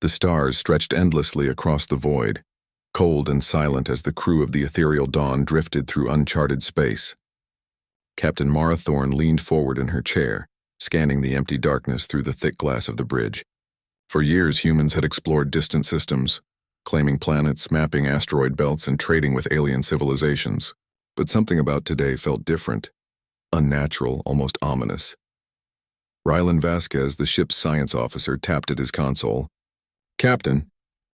The stars stretched endlessly across the void, cold and silent as the crew of the ethereal dawn drifted through uncharted space. Captain Mara Thorne leaned forward in her chair, scanning the empty darkness through the thick glass of the bridge. For years, humans had explored distant systems, claiming planets, mapping asteroid belts, and trading with alien civilizations. But something about today felt different, unnatural, almost ominous. Rylan Vasquez, the ship's science officer, tapped at his console. "Captain,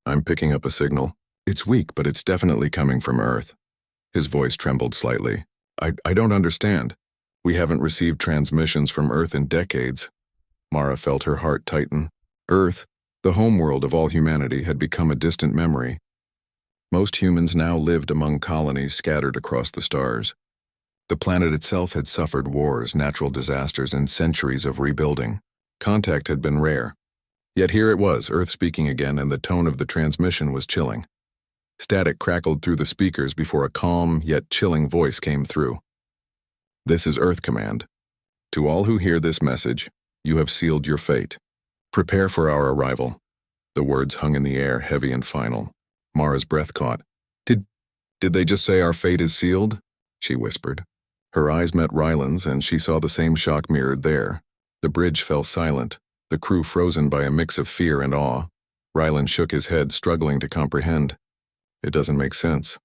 I'm picking up a signal. It's weak, but it's definitely coming from Earth." His voice trembled slightly. I don't understand. We haven't received transmissions from Earth in decades." Mara felt her heart tighten. Earth, the homeworld of all humanity, had become a distant memory. Most humans now lived among colonies scattered across the stars. The planet itself had suffered wars, natural disasters, and centuries of rebuilding. Contact had been rare. Yet here it was, Earth speaking again, and the tone of the transmission was chilling. Static crackled through the speakers before a calm, yet chilling voice came through. "This is Earth Command. To all who hear this message, you have sealed your fate. Prepare for our arrival." The words hung in the air, heavy and final. Mara's breath caught. Did they just say our fate is sealed?" she whispered. Her eyes met Rylan's, and she saw the same shock mirrored there. The bridge fell silent, the crew frozen by a mix of fear and awe. Rylan shook his head, struggling to comprehend. "It doesn't make sense.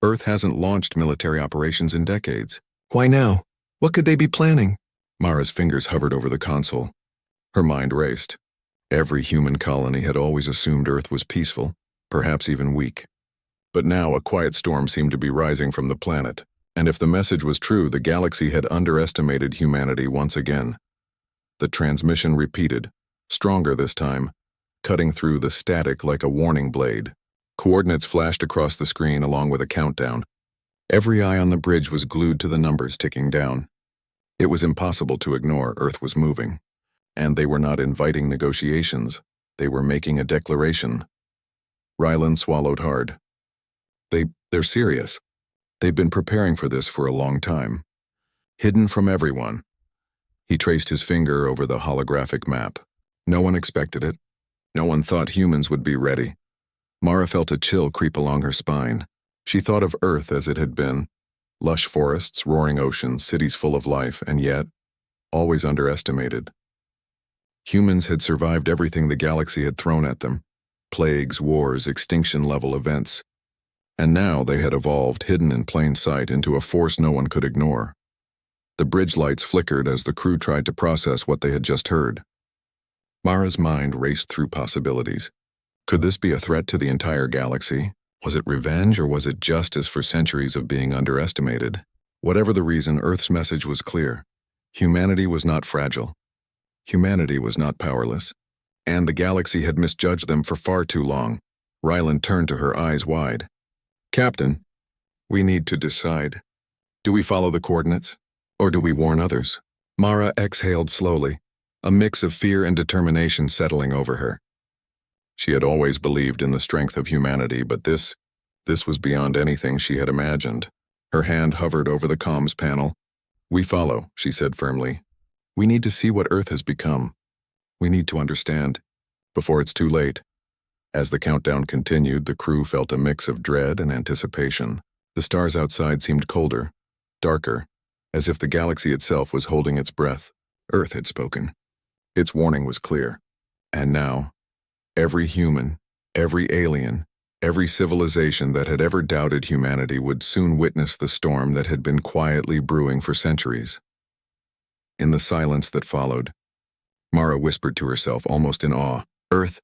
Earth hasn't launched military operations in decades. Why now? What could they be planning?" Mara's fingers hovered over the console. Her mind raced. Every human colony had always assumed Earth was peaceful, perhaps even weak. But now a quiet storm seemed to be rising from the planet, and if the message was true, the galaxy had underestimated humanity once again. The transmission repeated, stronger this time, cutting through the static like a warning blade. Coordinates flashed across the screen along with a countdown. Every eye on the bridge was glued to the numbers ticking down. It was impossible to ignore. Earth was moving. And they were not inviting negotiations. They were making a declaration. Rylan swallowed hard. They're serious. They've been preparing for this for a long time. Hidden from everyone. He traced his finger over the holographic map. No one expected it. No one thought humans would be ready. Mara felt a chill creep along her spine. She thought of Earth as it had been. Lush forests, roaring oceans, cities full of life, and yet, always underestimated. Humans had survived everything the galaxy had thrown at them. Plagues, wars, extinction-level events. And now they had evolved, hidden in plain sight, into a force no one could ignore. The bridge lights flickered as the crew tried to process what they had just heard. Mara's mind raced through possibilities. Could this be a threat to the entire galaxy? Was it revenge, or was it justice for centuries of being underestimated? Whatever the reason, Earth's message was clear. Humanity was not fragile. Humanity was not powerless. And the galaxy had misjudged them for far too long. Rylan turned to her, eyes wide. "Captain, we need to decide. Do we follow the coordinates, or do we warn others?" Mara exhaled slowly, a mix of fear and determination settling over her. She had always believed in the strength of humanity, but this was beyond anything she had imagined. Her hand hovered over the comms panel. "We follow," she said firmly. "We need to see what Earth has become. We need to understand, before it's too late." As the countdown continued, the crew felt a mix of dread and anticipation. The stars outside seemed colder, darker, as if the galaxy itself was holding its breath. Earth had spoken. Its warning was clear. And now, every human, every alien, every civilization that had ever doubted humanity would soon witness the storm that had been quietly brewing for centuries. In the silence that followed, Mara whispered to herself, almost in awe, "Earth,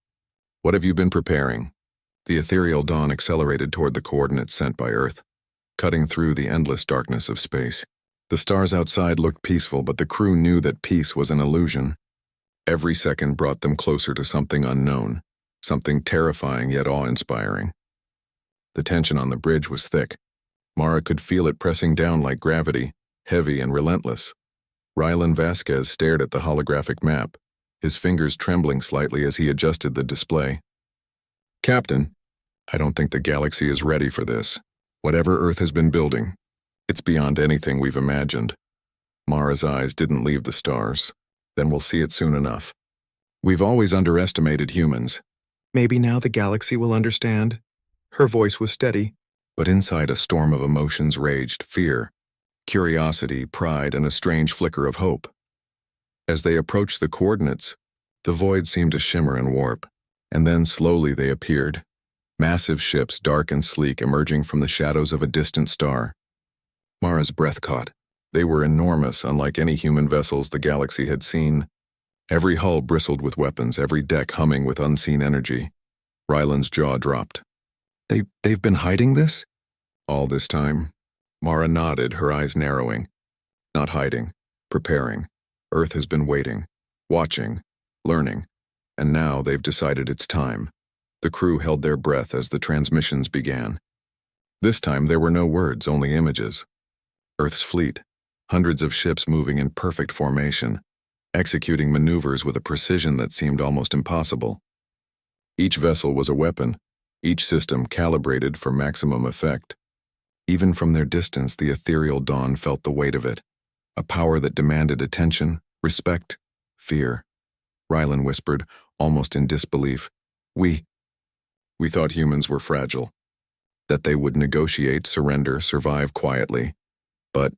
what have you been preparing?" The ethereal dawn accelerated toward the coordinates sent by Earth, cutting through the endless darkness of space. The stars outside looked peaceful, but the crew knew that peace was an illusion. Every second brought them closer to something unknown, something terrifying yet awe-inspiring. The tension on the bridge was thick. Mara could feel it pressing down like gravity, heavy and relentless. Rylan Vasquez stared at the holographic map, his fingers trembling slightly as he adjusted the display. "Captain, I don't think the galaxy is ready for this. Whatever Earth has been building, it's beyond anything we've imagined." Mara's eyes didn't leave the stars. "Then we'll see it soon enough. We've always underestimated humans. Maybe now the galaxy will understand. Her voice was steady. But inside a storm of emotions raged fear, curiosity, pride, and a strange flicker of hope. As they approached the coordinates, the void seemed to shimmer and warp, and then slowly they appeared, massive ships, dark and sleek, emerging from the shadows of a distant star. Mara's breath caught. They were enormous, unlike any human vessels the galaxy had seen. Every hull bristled with weapons, every deck humming with unseen energy. Ryland's jaw dropped. They've been hiding this? All this time? Mara nodded, her eyes narrowing. Not hiding, preparing. Earth has been waiting, watching, learning, and now they've decided it's time. The crew held their breath as the transmissions began. This time there were no words, only images. Earth's fleet, hundreds of ships moving in perfect formation, executing maneuvers with a precision that seemed almost impossible. Each vessel was a weapon, each system calibrated for maximum effect. Even from their distance, the ethereal dawn felt the weight of it, a power that demanded attention, respect, fear. Ryland whispered, almost in disbelief, We thought humans were fragile, that they would negotiate, surrender, survive quietly. But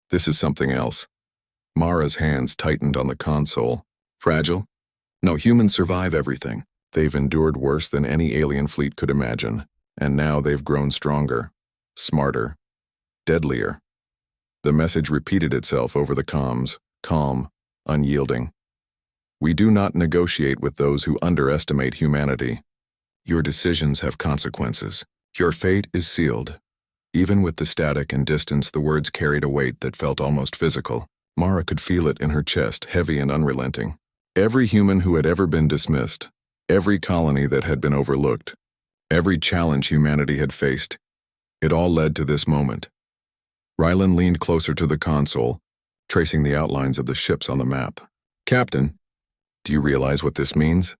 this is something else. Mara's hands tightened on the console. Fragile? No, humans survive everything. They've endured worse than any alien fleet could imagine, and now they've grown stronger, smarter, deadlier. The message repeated itself over the comms, calm, unyielding. We do not negotiate with those who underestimate humanity. Your decisions have consequences. Your fate is sealed. Even with the static and distance, the words carried a weight that felt almost physical. Mara could feel it in her chest, heavy and unrelenting. Every human who had ever been dismissed, every colony that had been overlooked, every challenge humanity had faced, it all led to this moment. Ryland leaned closer to the console, tracing the outlines of the ships on the map. Captain, do you realize what this means?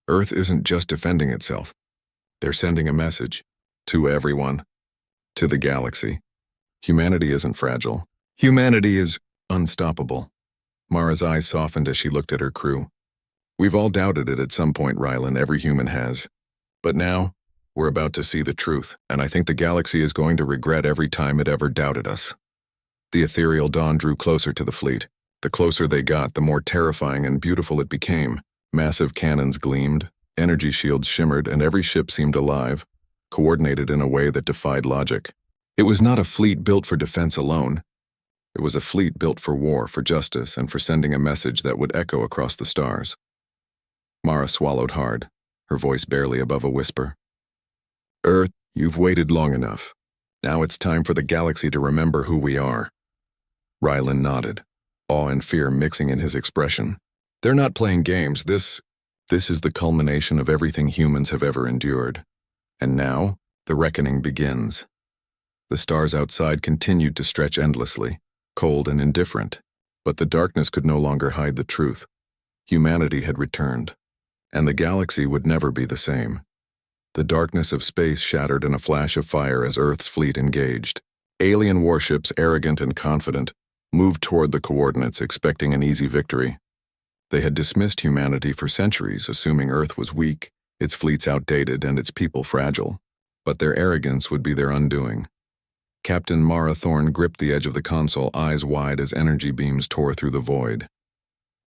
Earth isn't just defending itself. They're sending a message. To everyone. To the galaxy. Humanity isn't fragile. Humanity is unstoppable. Mara's eyes softened as she looked at her crew. We've all doubted it at some point, Ryland, every human has. But now, we're about to see the truth, and I think the galaxy is going to regret every time it ever doubted us. The ethereal dawn drew closer to the fleet. The closer they got, the more terrifying and beautiful it became. Massive cannons gleamed, energy shields shimmered, and every ship seemed alive, coordinated in a way that defied logic. It was not a fleet built for defense alone. It was a fleet built for war, for justice, and for sending a message that would echo across the stars. Mara swallowed hard, her voice barely above a whisper. Earth, you've waited long enough. Now it's time for the galaxy to remember who we are. Ryland nodded, awe and fear mixing in his expression. They're not playing games. This is the culmination of everything humans have ever endured. And now, the reckoning begins. The stars outside continued to stretch endlessly, cold and indifferent, but the darkness could no longer hide the truth. Humanity had returned, and the galaxy would never be the same. The darkness of space shattered in a flash of fire as Earth's fleet engaged. Alien warships, arrogant and confident, moved toward the coordinates, expecting an easy victory. They had dismissed humanity for centuries, assuming Earth was weak, its fleets outdated, and its people fragile. But their arrogance would be their undoing. Captain Mara Thorne gripped the edge of the console, eyes wide as energy beams tore through the void.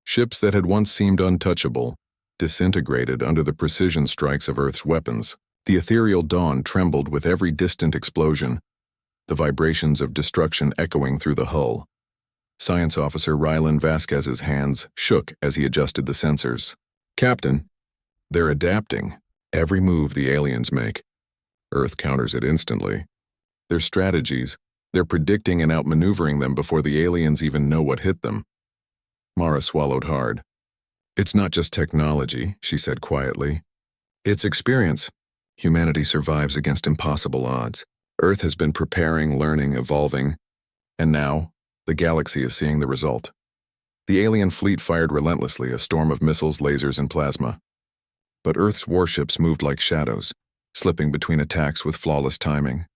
Ships that had once seemed untouchable disintegrated under the precision strikes of Earth's weapons. The ethereal dawn trembled with every distant explosion, the vibrations of destruction echoing through the hull. Science Officer Ryland Vasquez's hands shook as he adjusted the sensors. Captain, they're adapting. Every move the aliens make, Earth counters it instantly. Their strategies, they're predicting and outmaneuvering them before the aliens even know what hit them. Mara swallowed hard. It's not just technology, she said quietly. It's experience. Humanity survives against impossible odds. Earth has been preparing, learning, evolving, and now, the galaxy is seeing the result. The alien fleet fired relentlessly, a storm of missiles, lasers, and plasma. But Earth's warships moved like shadows, slipping between attacks with flawless timing.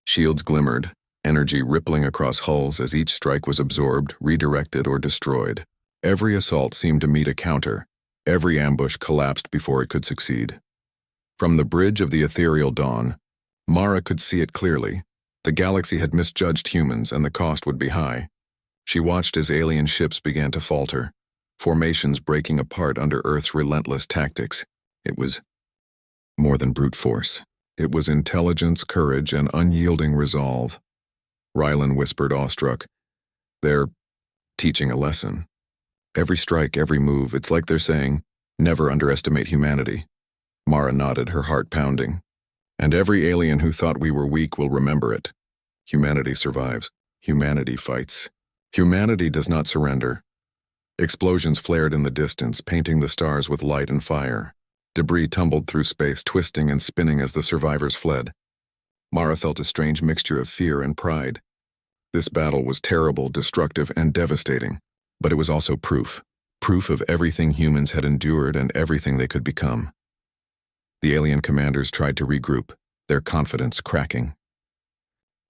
Shields glimmered, energy rippling across hulls as each strike was absorbed, redirected, or destroyed. Every assault seemed to meet a counter. Every ambush collapsed before it could succeed. From the bridge of the ethereal dawn, Mara could see it clearly. The galaxy had misjudged humans and the cost would be high. She watched as alien ships began to falter, formations breaking apart under Earth's relentless tactics. It was more than brute force. It was intelligence, courage, and unyielding resolve. Rylan whispered, awestruck. They're teaching a lesson. Every strike, every move, it's like they're saying, never underestimate humanity. Mara nodded, her heart pounding. And every alien who thought we were weak will remember it. Humanity survives. Humanity fights. Humanity does not surrender. Explosions flared in the distance, painting the stars with light and fire. Debris tumbled through space, twisting and spinning as the survivors fled. Mara felt a strange mixture of fear and pride. This battle was terrible, destructive, and devastating, but it was also proof of everything humans had endured and everything they could become. The alien commanders tried to regroup, their confidence cracking.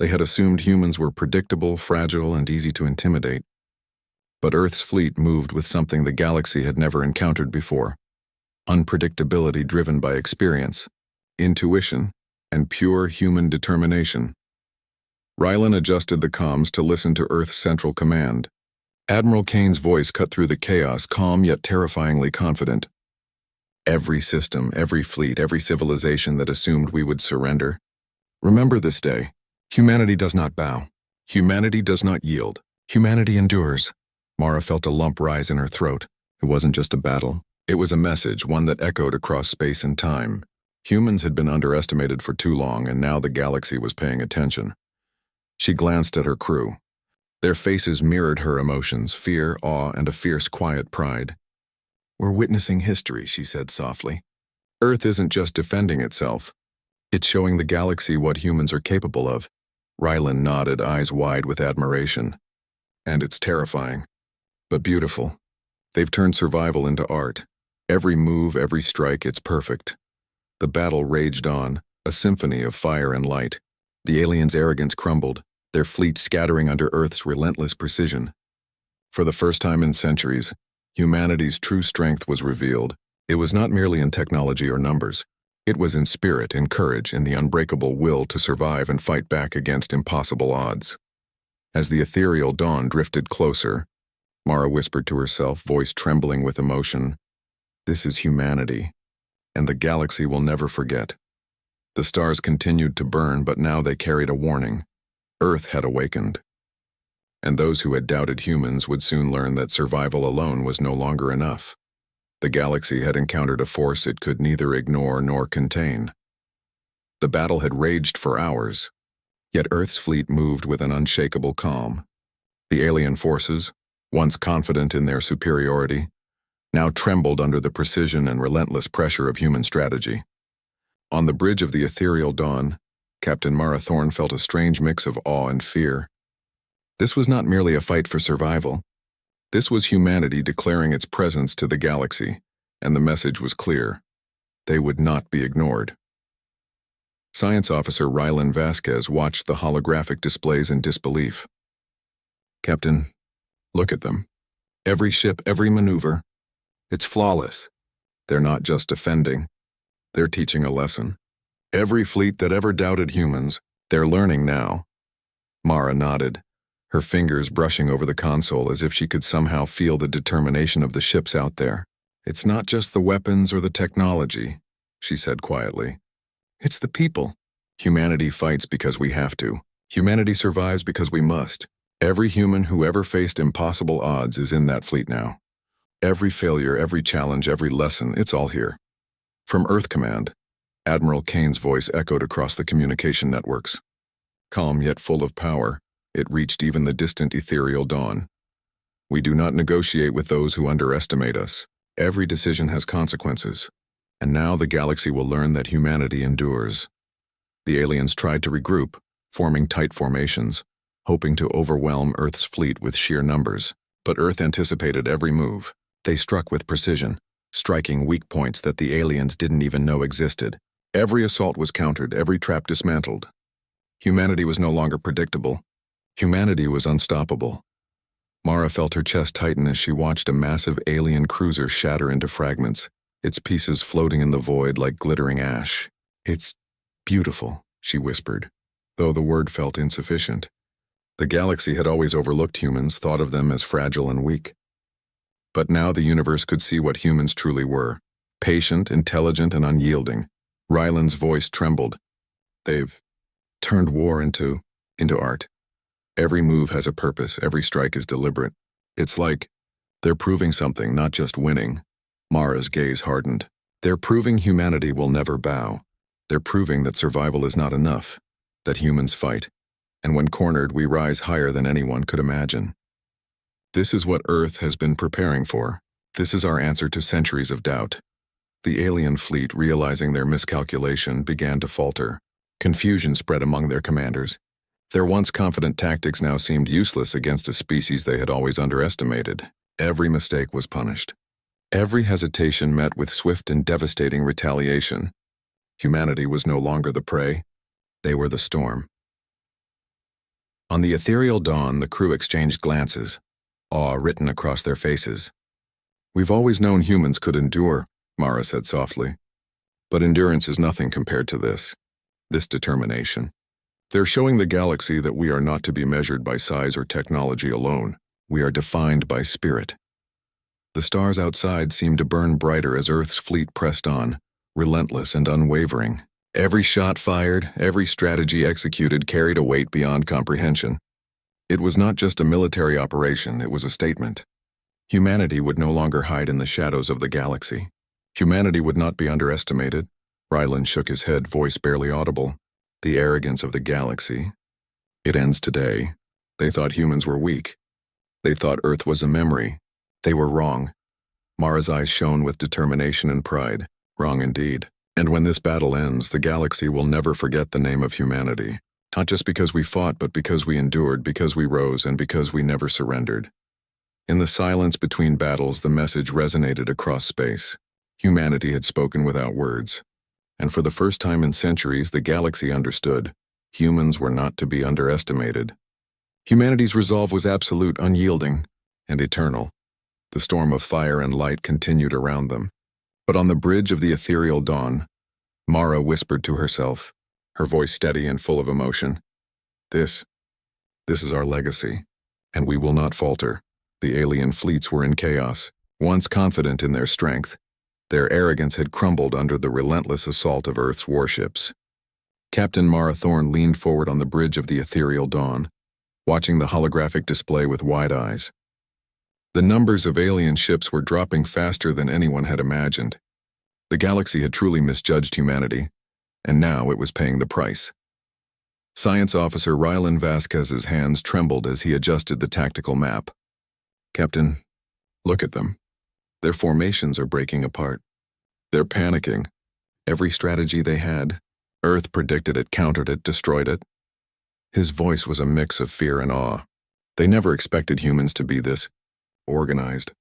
They had assumed humans were predictable, fragile, and easy to intimidate. But Earth's fleet moved with something the galaxy had never encountered before. Unpredictability driven by experience, intuition, and pure human determination. Rylan adjusted the comms to listen to Earth's central command. Admiral Kane's voice cut through the chaos, calm yet terrifyingly confident. Every system, every fleet, every civilization that assumed we would surrender. Remember this day. Humanity does not bow. Humanity does not yield. Humanity endures. Mara felt a lump rise in her throat. It wasn't just a battle. It was a message, one that echoed across space and time. Humans had been underestimated for too long, and now the galaxy was paying attention. She glanced at her crew. Their faces mirrored her emotions, fear, awe, and a fierce, quiet pride. We're witnessing history, she said softly. Earth isn't just defending itself. It's showing the galaxy what humans are capable of. Rylan nodded, eyes wide with admiration. And it's terrifying, but beautiful. They've turned survival into art. Every move, every strike, it's perfect. The battle raged on, a symphony of fire and light. The aliens' arrogance crumbled, their fleet scattering under Earth's relentless precision. For the first time in centuries, humanity's true strength was revealed. It was not merely in technology or numbers. It was in spirit, in courage, in the unbreakable will to survive and fight back against impossible odds. As the ethereal dawn drifted closer, Mara whispered to herself, voice trembling with emotion, "This is humanity, and the galaxy will never forget." The stars continued to burn, but now they carried a warning. Earth had awakened. And those who had doubted humans would soon learn that survival alone was no longer enough. The galaxy had encountered a force it could neither ignore nor contain. The battle had raged for hours, yet Earth's fleet moved with an unshakable calm. The alien forces, once confident in their superiority, now trembled under the precision and relentless pressure of human strategy. On the bridge of the ethereal dawn, Captain Mara Thorne felt a strange mix of awe and fear. This was not merely a fight for survival. This was humanity declaring its presence to the galaxy, and the message was clear. They would not be ignored. Science Officer Rylan Vasquez watched the holographic displays in disbelief. "Captain, look at them. Every ship, every maneuver. It's flawless. They're not just defending. They're teaching a lesson. Every fleet that ever doubted humans, they're learning now." Mara nodded, her fingers brushing over the console as if she could somehow feel the determination of the ships out there. "It's not just the weapons or the technology," she said quietly. "It's the people. Humanity fights because we have to. Humanity survives because we must. Every human who ever faced impossible odds is in that fleet now. Every failure, every challenge, every lesson, it's all here." From Earth Command, Admiral Kane's voice echoed across the communication networks. Calm yet full of power, it reached even the distant ethereal dawn. "We do not negotiate with those who underestimate us. Every decision has consequences. And now the galaxy will learn that humanity endures." The aliens tried to regroup, forming tight formations, hoping to overwhelm Earth's fleet with sheer numbers. But Earth anticipated every move. They struck with precision, striking weak points that the aliens didn't even know existed. Every assault was countered, every trap dismantled. Humanity was no longer predictable. Humanity was unstoppable. Mara felt her chest tighten as she watched a massive alien cruiser shatter into fragments, its pieces floating in the void like glittering ash. "It's beautiful," she whispered, though the word felt insufficient. The galaxy had always overlooked humans, thought of them as fragile and weak. But now the universe could see what humans truly were: patient, intelligent, and unyielding. Ryland's voice trembled. "They've turned war into art. Every move has a purpose, every strike is deliberate. It's like they're proving something, not just winning." Mara's gaze hardened. "They're proving humanity will never bow. They're proving that survival is not enough, that humans fight, and when cornered, we rise higher than anyone could imagine. This is what Earth has been preparing for. This is our answer to centuries of doubt." The alien fleet, realizing their miscalculation, began to falter. Confusion spread among their commanders. Their once confident tactics now seemed useless against a species they had always underestimated. Every mistake was punished. Every hesitation met with swift and devastating retaliation. Humanity was no longer the prey. They were the storm. On the ethereal dawn, the crew exchanged glances, awe written across their faces. "We've always known humans could endure," Mara said softly. "But endurance is nothing compared to this determination. They're showing the galaxy that we are not to be measured by size or technology alone. We are defined by spirit." The stars outside seemed to burn brighter as Earth's fleet pressed on, relentless and unwavering. Every shot fired, every strategy executed carried a weight beyond comprehension. It was not just a military operation, it was a statement. Humanity would no longer hide in the shadows of the galaxy. Humanity would not be underestimated. Ryland shook his head, voice barely audible. "The arrogance of the galaxy. It ends today. They thought humans were weak. They thought Earth was a memory. They were wrong." Mara's eyes shone with determination and pride. "Wrong indeed. And when this battle ends, the galaxy will never forget the name of humanity. Not just because we fought, but because we endured, because we rose, and because we never surrendered." In the silence between battles, the message resonated across space. Humanity had spoken without words. And for the first time in centuries, the galaxy understood. Humans were not to be underestimated. Humanity's resolve was absolute, unyielding, and eternal. The storm of fire and light continued around them. But on the bridge of the ethereal dawn, Mara whispered to herself, her voice steady and full of emotion. This is our legacy, and we will not falter." The alien fleets were in chaos. Once confident in their strength, their arrogance had crumbled under the relentless assault of Earth's warships. Captain Mara Thorne leaned forward on the bridge of the ethereal dawn, watching the holographic display with wide eyes. The numbers of alien ships were dropping faster than anyone had imagined. The galaxy had truly misjudged humanity, and now it was paying the price. Science Officer Ryland Vasquez's hands trembled as he adjusted the tactical map. "Captain, look at them. Their formations are breaking apart. They're panicking. Every strategy they had, Earth predicted it, countered it, destroyed it." His voice was a mix of fear and awe. They never expected humans to be this organized,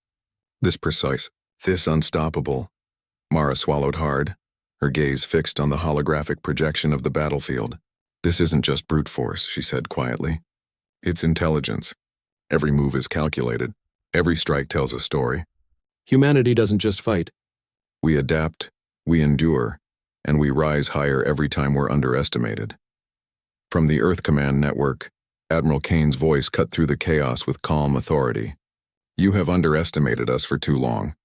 this precise, this unstoppable. Mara swallowed hard, her gaze fixed on the holographic projection of the battlefield. "This isn't just brute force," she said quietly. "It's intelligence. Every move is calculated. Every strike tells a story. Humanity doesn't just fight. We adapt, we endure, and we rise higher every time we're underestimated." From the Earth Command Network, Admiral Kane's voice cut through the chaos with calm authority. "You have underestimated us for too long.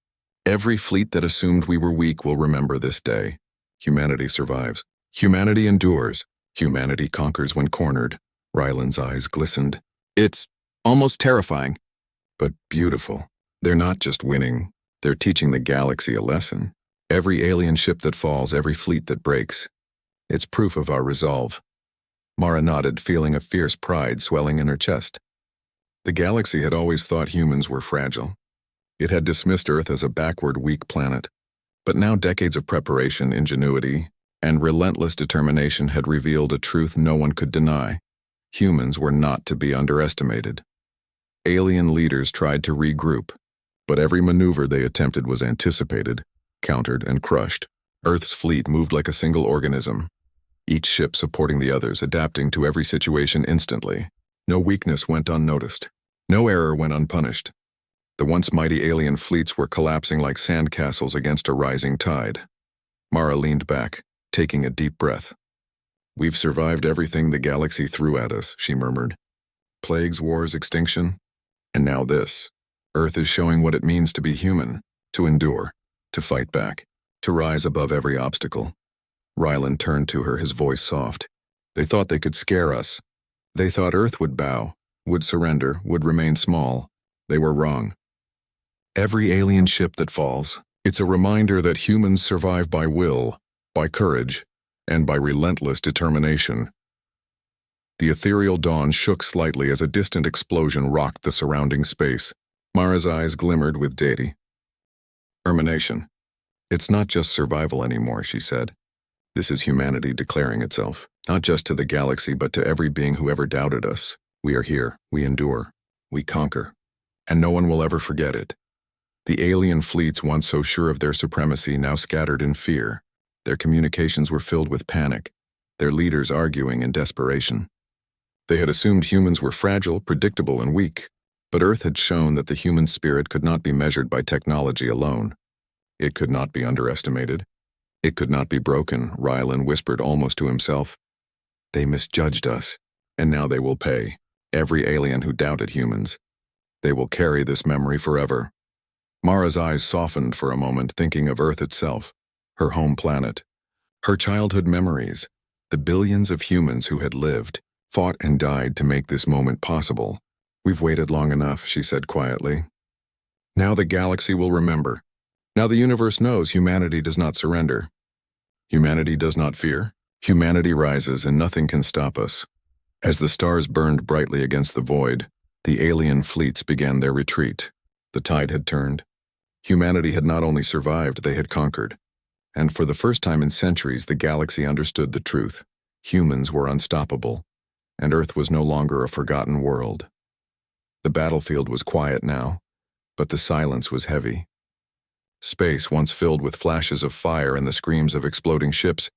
Every fleet that assumed we were weak will remember this day. Humanity survives. Humanity endures. Humanity conquers when cornered." Ryland's eyes glistened. "It's almost terrifying, but beautiful. They're not just winning, they're teaching the galaxy a lesson. Every alien ship that falls, every fleet that breaks. It's proof of our resolve." Mara nodded, feeling a fierce pride swelling in her chest. The galaxy had always thought humans were fragile. It had dismissed Earth as a backward, weak planet. But now decades of preparation, ingenuity, and relentless determination had revealed a truth no one could deny. Humans were not to be underestimated. Alien leaders tried to regroup, but every maneuver they attempted was anticipated, countered, and crushed. Earth's fleet moved like a single organism, each ship supporting the others, adapting to every situation instantly. No weakness went unnoticed. No error went unpunished. The once mighty alien fleets were collapsing like sandcastles against a rising tide. Mara leaned back, taking a deep breath. "We've survived everything the galaxy threw at us," she murmured. "Plagues, wars, extinction, and now this. Earth is showing what it means to be human, to endure, to fight back, to rise above every obstacle." Ryland turned to her, his voice soft. "They thought they could scare us. They thought Earth would bow, would surrender, would remain small. They were wrong. Every alien ship that falls, it's a reminder that humans survive by will, by courage, and by relentless determination." The ethereal dawn shook slightly as a distant explosion rocked the surrounding space. Mara's eyes glimmered with deity. "Ermination. It's not just survival anymore," she said. "This is humanity declaring itself, not just to the galaxy but to every being who ever doubted us. We are here, we endure, we conquer, and no one will ever forget it." The alien fleets, once so sure of their supremacy, now scattered in fear. Their communications were filled with panic, their leaders arguing in desperation. They had assumed humans were fragile, predictable, and weak, but Earth had shown that the human spirit could not be measured by technology alone. It could not be underestimated. It could not be broken, Ryland whispered almost to himself. "They misjudged us, and now they will pay. Every alien who doubted humans. They will carry this memory forever." Mara's eyes softened for a moment, thinking of Earth itself, her home planet, her childhood memories, the billions of humans who had lived, fought and died to make this moment possible. "We've waited long enough," she said quietly. "Now the galaxy will remember. Now the universe knows humanity does not surrender. Humanity does not fear. Humanity rises and nothing can stop us." As the stars burned brightly against the void, the alien fleets began their retreat. The tide had turned. Humanity had not only survived, they had conquered. And for the first time in centuries, the galaxy understood the truth. Humans were unstoppable, and Earth was no longer a forgotten world. The battlefield was quiet now, but the silence was heavy. Space, once filled with flashes of fire and the screams of exploding ships,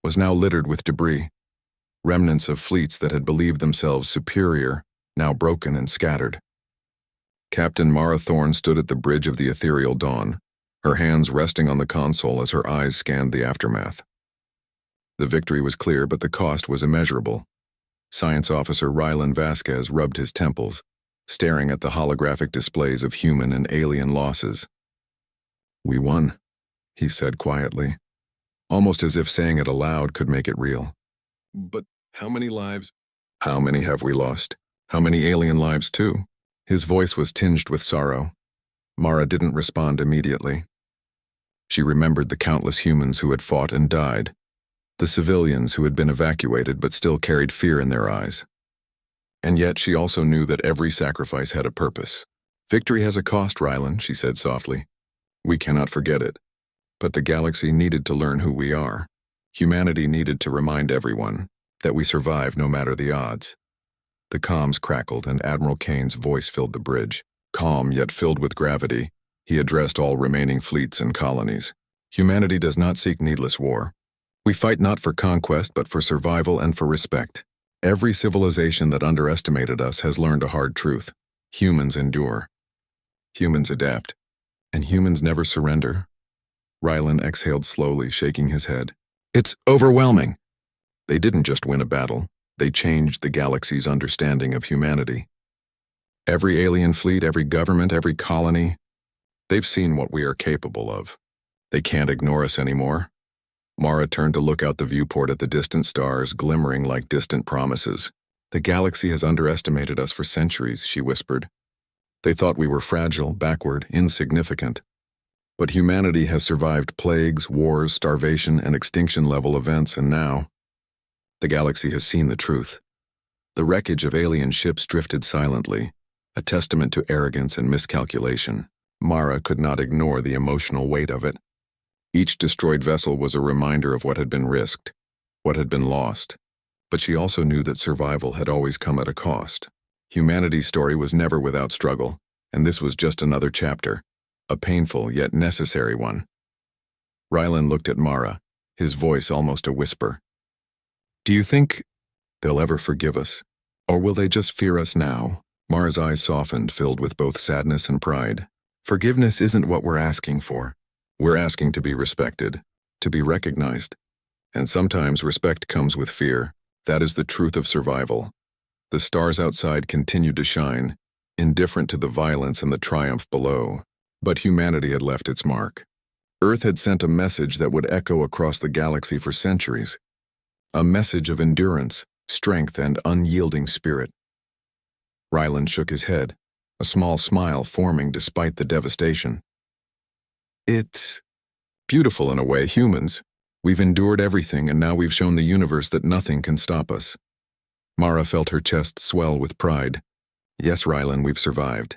was now littered with debris. Remnants of fleets that had believed themselves superior, now broken and scattered. Captain Mara Thorne stood at the bridge of the ethereal dawn, her hands resting on the console as her eyes scanned the aftermath. The victory was clear, but the cost was immeasurable. Science Officer Ryland Vasquez rubbed his temples, staring at the holographic displays of human and alien losses. "We won," he said quietly, almost as if saying it aloud could make it real. "But how many lives? How many have we lost? How many alien lives too?" His voice was tinged with sorrow. Mara didn't respond immediately. She remembered the countless humans who had fought and died, the civilians who had been evacuated but still carried fear in their eyes. And yet she also knew that every sacrifice had a purpose. "Victory has a cost, Ryland," she said softly. "We cannot forget it. But the galaxy needed to learn who we are. Humanity needed to remind everyone that we survive no matter the odds." The comms crackled and Admiral Kane's voice filled the bridge. Calm yet filled with gravity, he addressed all remaining fleets and colonies. "Humanity does not seek needless war. We fight not for conquest but for survival and for respect. Every civilization that underestimated us has learned a hard truth. Humans endure. Humans adapt. And humans never surrender." Ryland exhaled slowly, shaking his head. "It's overwhelming." They didn't just win a battle. They changed the galaxy's understanding of humanity. Every alien fleet, every government, every colony, they've seen what we are capable of. They can't ignore us anymore. Mara turned to look out the viewport at the distant stars, glimmering like distant promises. "The galaxy has underestimated us for centuries," she whispered. "They thought we were fragile, backward, insignificant. But humanity has survived plagues, wars, starvation, and extinction-level events, and now the galaxy has seen the truth." The wreckage of alien ships drifted silently, a testament to arrogance and miscalculation. Mara could not ignore the emotional weight of it. Each destroyed vessel was a reminder of what had been risked, what had been lost. But she also knew that survival had always come at a cost. Humanity's story was never without struggle, and this was just another chapter, a painful yet necessary one. Ryland looked at Mara, his voice almost a whisper. "Do you think they'll ever forgive us? Or will they just fear us now, Mara's eyes softened, filled with both sadness and pride. Forgiveness isn't what we're asking for. We're asking to be respected, to be recognized. And sometimes respect comes with fear. That is the truth of survival. The stars outside continued to shine, indifferent to the violence and the triumph below. But humanity had left its mark. Earth had sent a message that would echo across the galaxy for centuries. A message of endurance, strength, and unyielding spirit. Ryland shook his head, a small smile forming despite the devastation. It's beautiful in a way, humans. We've endured everything, and now we've shown the universe that nothing can stop us. Mara felt her chest swell with pride. Yes, Ryland, we've survived.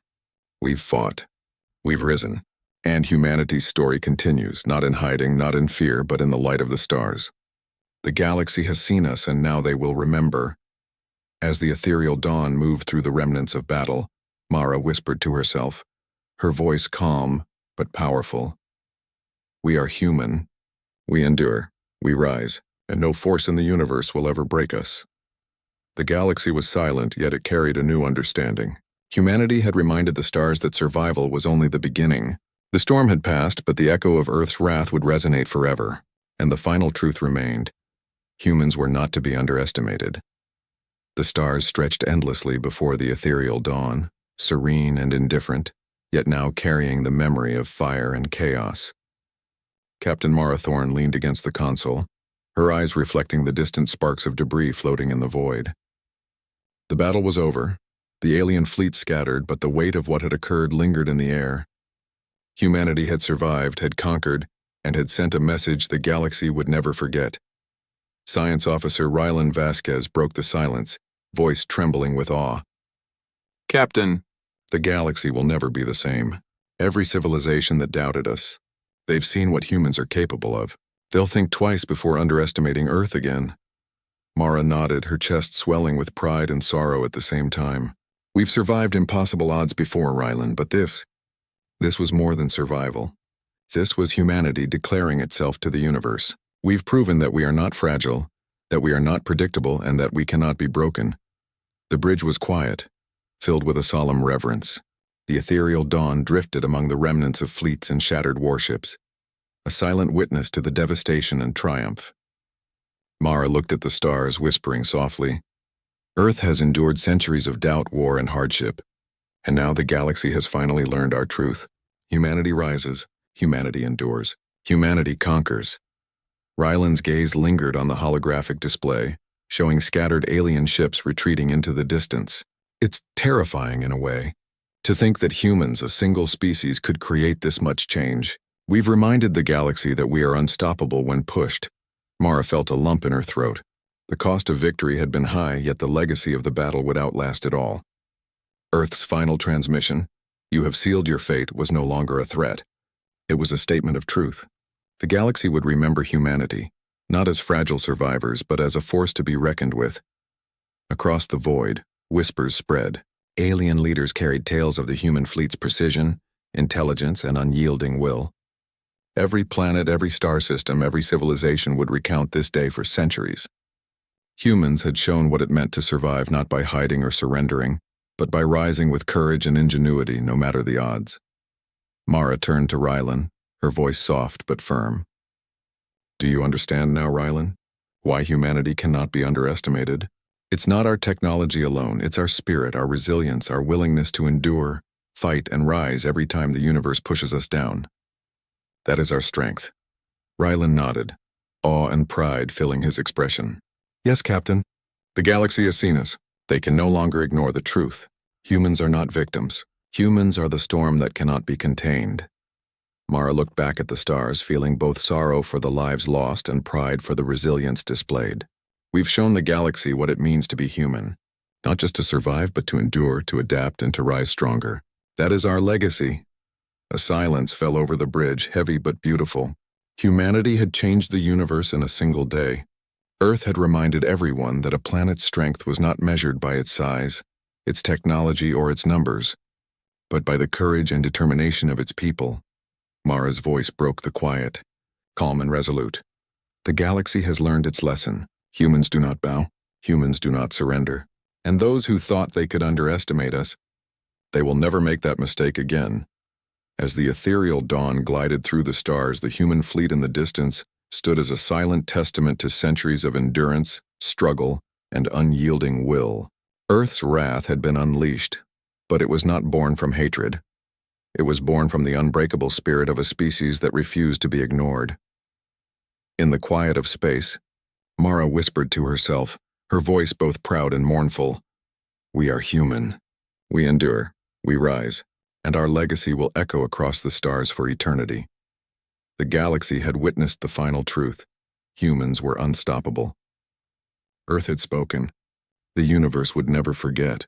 We've fought. We've risen. And humanity's story continues, not in hiding, not in fear, but in the light of the stars. The galaxy has seen us, and now they will remember. As the ethereal dawn moved through the remnants of battle, Mara whispered to herself, her voice calm but powerful. We are human. We endure. We rise, and no force in the universe will ever break us. The galaxy was silent, yet it carried a new understanding. Humanity had reminded the stars that survival was only the beginning. The storm had passed, but the echo of Earth's wrath would resonate forever, and the final truth remained. Humans were not to be underestimated. The stars stretched endlessly before the ethereal dawn, serene and indifferent, yet now carrying the memory of fire and chaos. Captain Mara Thorne leaned against the console, her eyes reflecting the distant sparks of debris floating in the void. The battle was over. The alien fleet scattered, but the weight of what had occurred lingered in the air. Humanity had survived, had conquered, and had sent a message the galaxy would never forget. Science Officer Ryland Vasquez broke the silence, voice trembling with awe. Captain, the galaxy will never be the same. Every civilization that doubted us, they've seen what humans are capable of. They'll think twice before underestimating Earth again. Mara nodded, her chest swelling with pride and sorrow at the same time. We've survived impossible odds before, Ryland, but this was more than survival. This was humanity declaring itself to the universe. We've proven that we are not fragile, that we are not predictable, and that we cannot be broken. The bridge was quiet, filled with a solemn reverence. The ethereal dawn drifted among the remnants of fleets and shattered warships, a silent witness to the devastation and triumph. Mara looked at the stars, whispering softly, Earth has endured centuries of doubt, war, and hardship, and now the galaxy has finally learned our truth. Humanity rises, humanity endures, humanity conquers. Ryland's gaze lingered on the holographic display, showing scattered alien ships retreating into the distance. It's terrifying in a way, to think that humans, a single species, could create this much change. We've reminded the galaxy that we are unstoppable when pushed. Mara felt a lump in her throat. The cost of victory had been high, yet the legacy of the battle would outlast it all. Earth's final transmission, "You have sealed your fate," was no longer a threat. It was a statement of truth. The galaxy would remember humanity, not as fragile survivors, but as a force to be reckoned with. Across the void, whispers spread. Alien leaders carried tales of the human fleet's precision, intelligence, and unyielding will. Every planet, every star system, every civilization would recount this day for centuries. Humans had shown what it meant to survive not by hiding or surrendering, but by rising with courage and ingenuity no matter the odds. Mara turned to Ryland, her voice soft but firm. Do you understand now, Ryland? Why humanity cannot be underestimated? It's not our technology alone, it's our spirit, our resilience, our willingness to endure, fight, and rise every time the universe pushes us down. That is our strength. Ryland nodded, awe and pride filling his expression. Yes, Captain. The galaxy has seen us. They can no longer ignore the truth. Humans are not victims. Humans are the storm that cannot be contained. Mara looked back at the stars, feeling both sorrow for the lives lost and pride for the resilience displayed. We've shown the galaxy what it means to be human, not just to survive, but to endure, to adapt, and to rise stronger. That is our legacy. A silence fell over the bridge, heavy but beautiful. Humanity had changed the universe in a single day. Earth had reminded everyone that a planet's strength was not measured by its size, its technology, or its numbers, but by the courage and determination of its people. Mara's voice broke the quiet, calm and resolute. The galaxy has learned its lesson. Humans do not bow. Humans do not surrender. And those who thought they could underestimate us They will never make that mistake again. As the ethereal dawn glided through the stars, the human fleet in the distance stood as a silent testament to centuries of endurance, struggle, and unyielding will. Earth's wrath had been unleashed, but it was not born from hatred. It was born from the unbreakable spirit of a species that refused to be ignored. In the quiet of space, Mara whispered to herself, her voice both proud and mournful, "We are human. We endure, we rise, and our legacy will echo across the stars for eternity." The galaxy had witnessed the final truth. Humans were unstoppable. Earth had spoken. The universe would never forget.